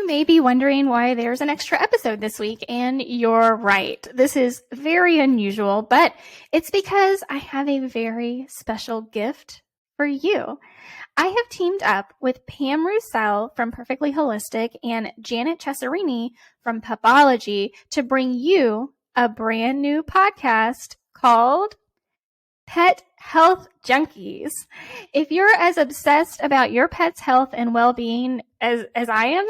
You may be wondering why there's an extra episode this week, and you're right. This is very unusual, but it's because I have a very special gift for you. I have teamed up with Pam Roussell from Purrrfectly Holistic and Janet Cesarini from Pupology to bring you a brand new podcast called Pet Health Junkies. If you're as obsessed about your pet's health and well-being as I am,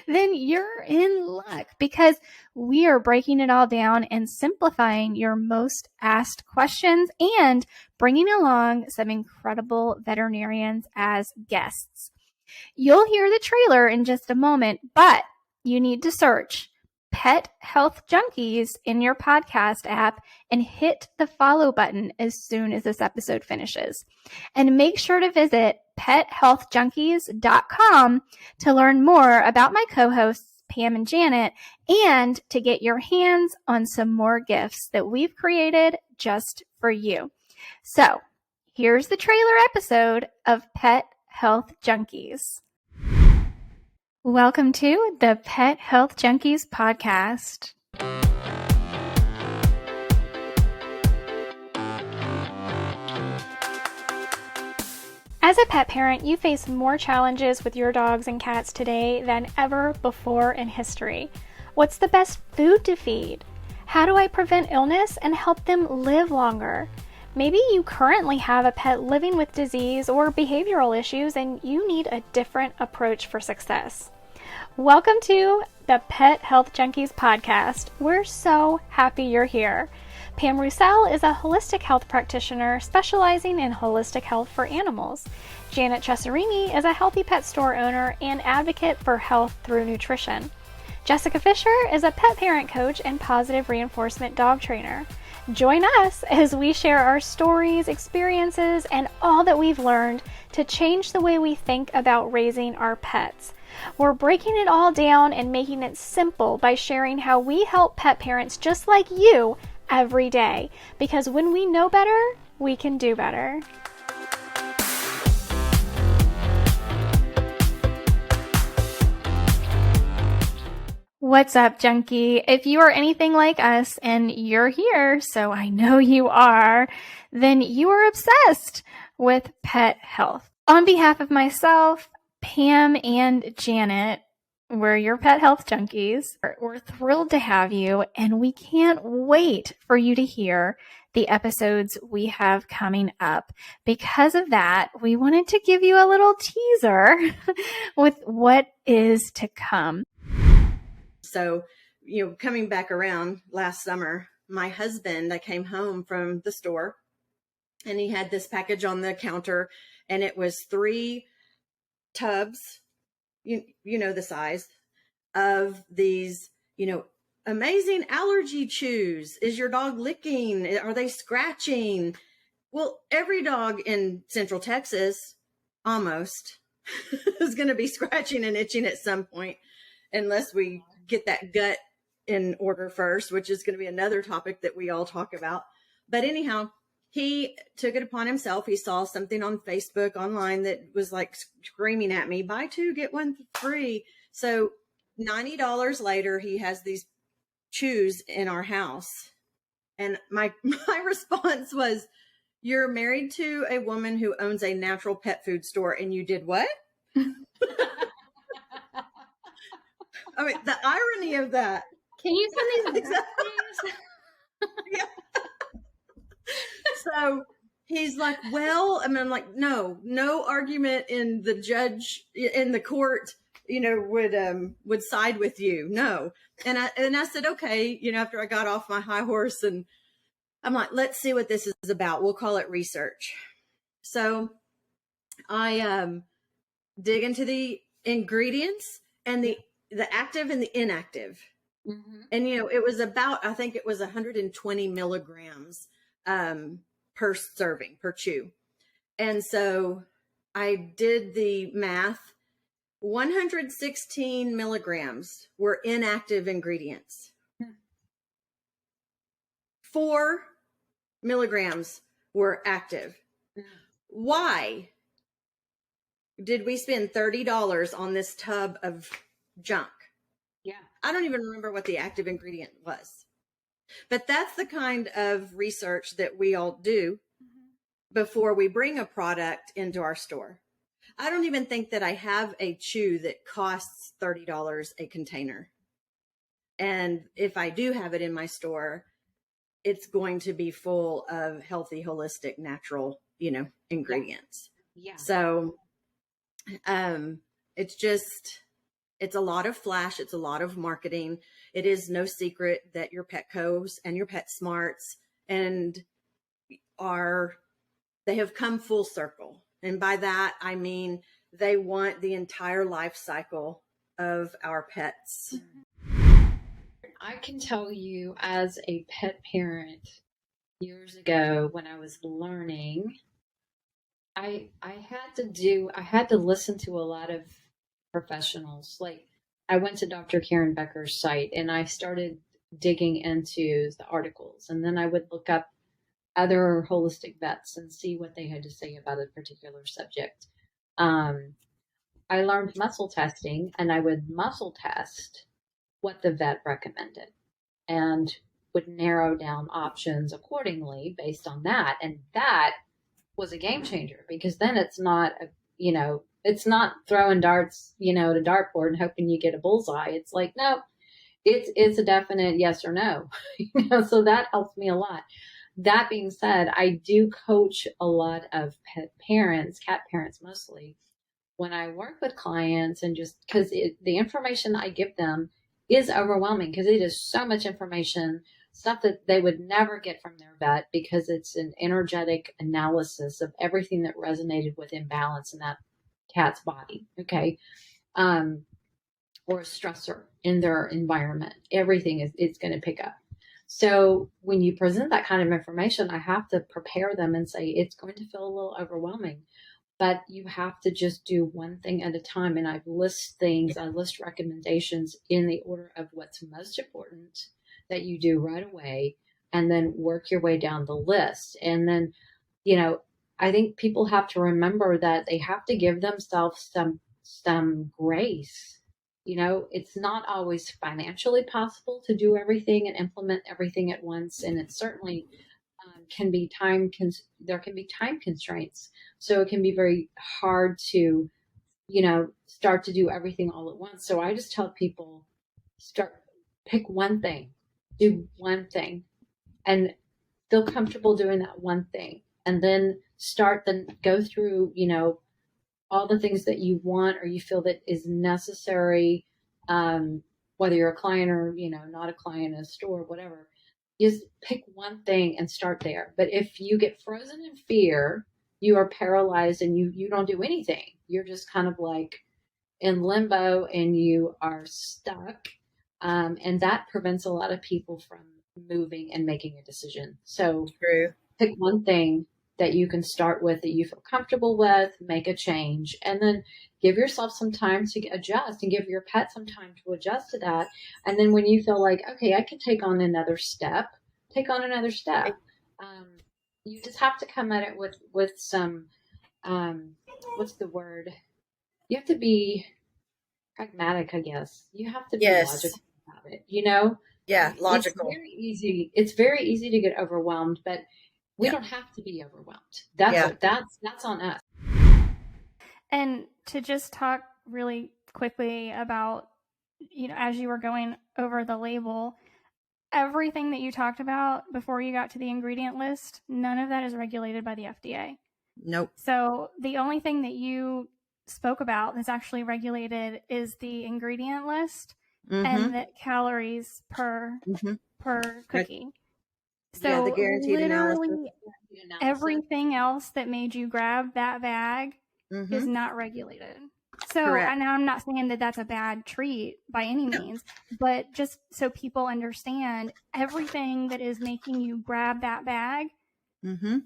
then you're in luck because we are breaking it all down and simplifying your most asked questions and bringing along some incredible veterinarians as guests. You'll hear the trailer in just a moment, but you need to search Pet Health Junkies in your podcast app and hit the follow button as soon as this episode finishes. And make sure to visit pethealthjunkies.com to learn more about my co-hosts, Pam and Janet, and to get your hands on some more gifts that we've created just for you. So here's the trailer episode of Pet Health Junkies. Welcome to the Pet Health Junkies podcast. As a pet parent, you face more challenges with your dogs and cats today than ever before in history. What's the best food to feed? How do I prevent illness and help them live longer? Maybe you currently have a pet living with disease or behavioral issues and you need a different approach for success. Welcome to the Pet Health Junkies podcast. We're so happy you're here. Pam Roussell is a holistic health practitioner specializing in holistic health for animals. Janet Cesarini is a healthy pet store owner and advocate for health through nutrition. Jessica Fisher is a pet parent coach and positive reinforcement dog trainer. Join us as we share our stories, experiences, and all that we've learned to change the way we think about raising our pets. We're breaking it all down and making it simple by sharing how we help pet parents just like you every day. Because when we know better, we can do better. What's up, junkie? If you are anything like us and you're here, so I know you are, then you are obsessed with pet health. On behalf of myself, Pam and Janet, we're your pet health junkies. We're thrilled to have you, and we can't wait for you to hear the episodes we have coming up. Because of that, we wanted to give you a little teaser with what is to come. So, coming back around last summer, my husband, I came home from the store and he had this package on the counter and it was 3 tubs, you know, the size of these, amazing allergy chews. Is your dog licking? Are they scratching? Well, every dog in Central Texas almost is going to be scratching and itching at some point, unless we get that gut in order first, which is going to be another topic that we all talk about. But anyhow, he took it upon himself. He saw something on Facebook online that was like screaming at me, buy 2, get 1 free. So $90 later, he has these chews in our house. And my response was, you're married to a woman who owns a natural pet food store and you did what? I mean, the irony of that. Can you send these back, please? Yeah. So he's like, well, I mean, I'm like, no argument in the judge in the court, would side with you. No. And I said, okay, after I got off my high horse and I'm like, let's see what this is about. We'll call it research. So I dig into the ingredients and the active and the inactive. Mm-hmm. And, it was about, I think it was 120 milligrams per serving, per chew. And so I did the math. 116 milligrams were inactive ingredients. 4 milligrams were active. Why did we spend $30 on this tub of junk. Yeah. I don't even remember what the active ingredient was. But that's the kind of research that we all do before we bring a product into our store. I don't even think that I have a chew that costs $30 a container. And if I do have it in my store, it's going to be full of healthy, holistic, natural, ingredients. Yeah. So, it's a lot of flash. It's a lot of marketing. It is no secret that your Petcos and your PetSmarts they have come full circle. And by that, I mean, they want the entire life cycle of our pets. I can tell you, as a pet parent years ago when I was learning, I had to listen to a lot of professionals. Like, I went to Dr. Karen Becker's site and I started digging into the articles, and then I would look up other holistic vets and see what they had to say about a particular subject. I learned muscle testing, and I would muscle test what the vet recommended and would narrow down options accordingly based on that. And that was a game changer, because then it's not it's not throwing darts, to dartboard and hoping you get a bullseye. It's like, no, it's a definite yes or no. So that helps me a lot. That being said, I do coach a lot of pet parents, cat parents mostly, when I work with clients, and just because the information I give them is overwhelming, because it is so much information, stuff that they would never get from their vet, because it's an energetic analysis of everything that resonated with imbalance in that cat's body. Okay. Or a stressor in their environment. Everything it's going to pick up. So when you present that kind of information, I have to prepare them and say, it's going to feel a little overwhelming, but you have to just do one thing at a time. And I list recommendations in the order of what's most important that you do right away, and then work your way down the list. And then, I think people have to remember that they have to give themselves some grace. It's not always financially possible to do everything and implement everything at once. And it certainly there can be time constraints. So it can be very hard to, start to do everything all at once. So I just tell people, pick one thing, do one thing, and feel comfortable doing that one thing. And then go through, all the things that you want or you feel that is necessary, whether you're a client or, not a client in a store, whatever. Just pick one thing and start there. But if you get frozen in fear, you are paralyzed and you don't do anything. You're just kind of like in limbo and you are stuck. And that prevents a lot of people from moving and making a decision. So True. Pick one thing that you can start with, that you feel comfortable with, make a change, and then give yourself some time to adjust, and give your pet some time to adjust to that. And then when you feel like, okay, I can take on another step, take on another step. You just have to come at it with some, what's the word? You have to be pragmatic, I guess. You have to be logical about it, Yeah, logical. It's very easy to get overwhelmed, but we don't have to be overwhelmed. That's on us. And to just talk really quickly about, as you were going over the label, everything that you talked about before you got to the ingredient list, none of that is regulated by the FDA. Nope. So the only thing that you spoke about that's actually regulated is the ingredient list and the calories per cookie. So the guaranteed literally analysis. Everything else that made you grab that bag is not regulated. So now I'm not saying that that's a bad treat by any means, but just so people understand, everything that is making you grab that bag,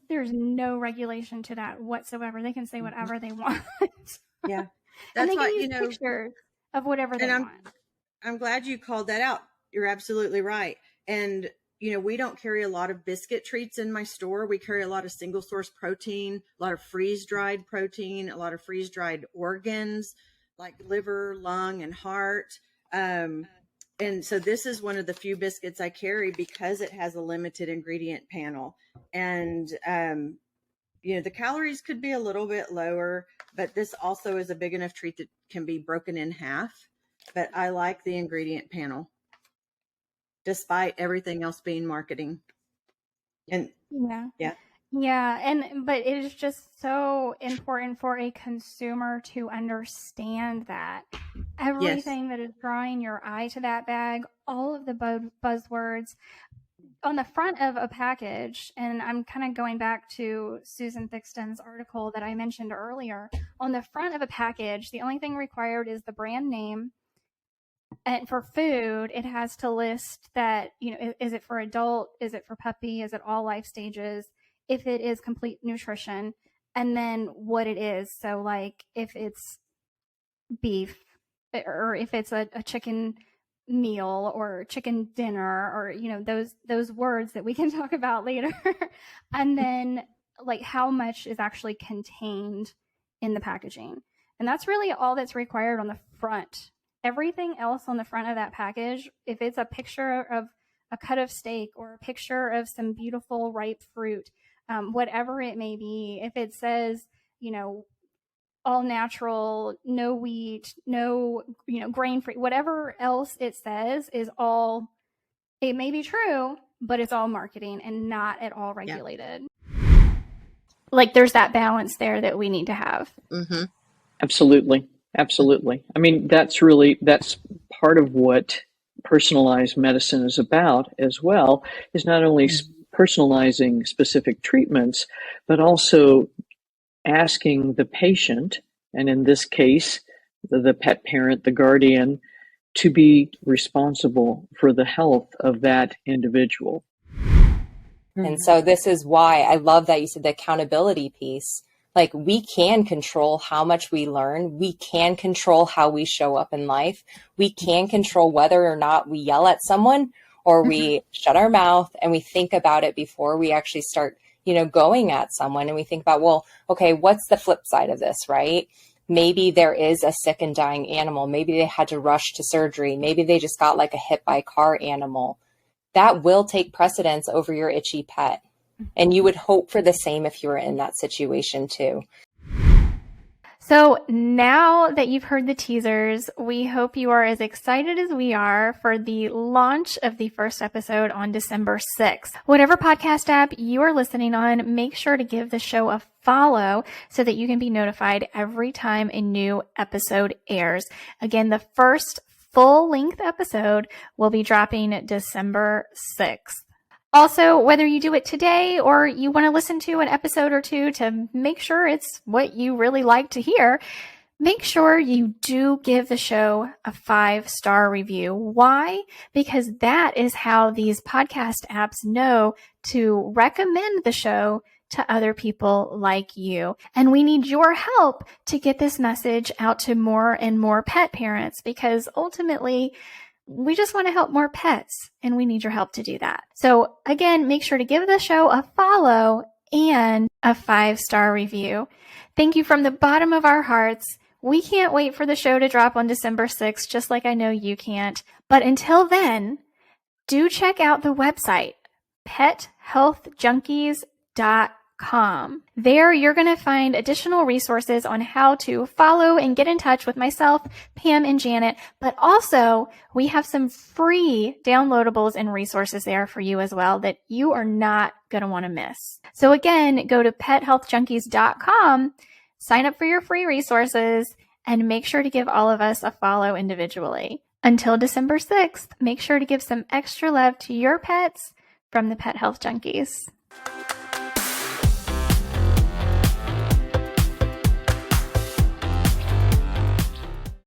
there's no regulation to that whatsoever. They can say whatever they want. Yeah. And they can use pictures of whatever they want. I'm glad you called that out. You're absolutely right. And we don't carry a lot of biscuit treats in my store. We carry a lot of single source protein, a lot of freeze dried protein, a lot of freeze dried organs. like liver, lung, and heart. And so this is one of the few biscuits I carry because it has a limited ingredient panel. And, the calories could be a little bit lower, but this also is a big enough treat that can be broken in half. But I like the ingredient panel, despite everything else being marketing. And Yeah. Yeah, but it is just so important for a consumer to understand that everything that is drawing your eye to that bag, all of the buzzwords on the front of a package, and I'm kind of going back to Susan Thixton's article that I mentioned earlier. On the front of a package, the only thing required is the brand name. And for food, it has to list that, is it for adult? Is it for puppy? Is it all life stages? If it is complete nutrition, and then what it is. So like if it's beef, or if it's a chicken meal or chicken dinner, or, those words that we can talk about later. And then like how much is actually contained in the packaging. And that's really all that's required on the front. Everything else on the front of that package, if it's a picture of a cut of steak or a picture of some beautiful ripe fruit, whatever it may be, if it says, all natural, no wheat, no, grain free, whatever else it says is all, it may be true, but it's all marketing and not at all regulated. Yeah. Like there's that balance there that we need to have. Mm-hmm. Absolutely. I mean, that's part of what personalized medicine is about as well, is not only personalizing specific treatments, but also asking the patient, and in this case, the pet parent, the guardian, to be responsible for the health of that individual. And so this is why I love that you said the accountability piece. Like we can control how much we learn. We can control how we show up in life. We can control whether or not we yell at someone or we shut our mouth and we think about it before we actually start, going at someone. And we think about, well, okay, what's the flip side of this, right? Maybe there is a sick and dying animal. Maybe they had to rush to surgery. Maybe they just got like a hit by car animal. That will take precedence over your itchy pet. And you would hope for the same if you were in that situation too. So now that you've heard the teasers, we hope you are as excited as we are for the launch of the first episode on December 6th. Whatever podcast app you are listening on, make sure to give the show a follow so that you can be notified every time a new episode airs. Again, the first full-length episode will be dropping December 6th. Also, whether you do it today or you want to listen to an episode or two to make sure it's what you really like to hear, make sure you do give the show a 5-star review. Why? Because that is how these podcast apps know to recommend the show to other people like you. And we need your help to get this message out to more and more pet parents, because ultimately, we just want to help more pets, and we need your help to do that. So again, make sure to give the show a follow and a 5-star review. Thank you from the bottom of our hearts. We can't wait for the show to drop on December 6th, just like I know you can't. But until then, do check out the website, pethealthjunkies.com. There, you're going to find additional resources on how to follow and get in touch with myself, Pam, and Janet. But also, we have some free downloadables and resources there for you as well that you are not going to want to miss. So again, go to pethealthjunkies.com, sign up for your free resources, and make sure to give all of us a follow individually. Until December 6th, make sure to give some extra love to your pets from the Pet Health Junkies.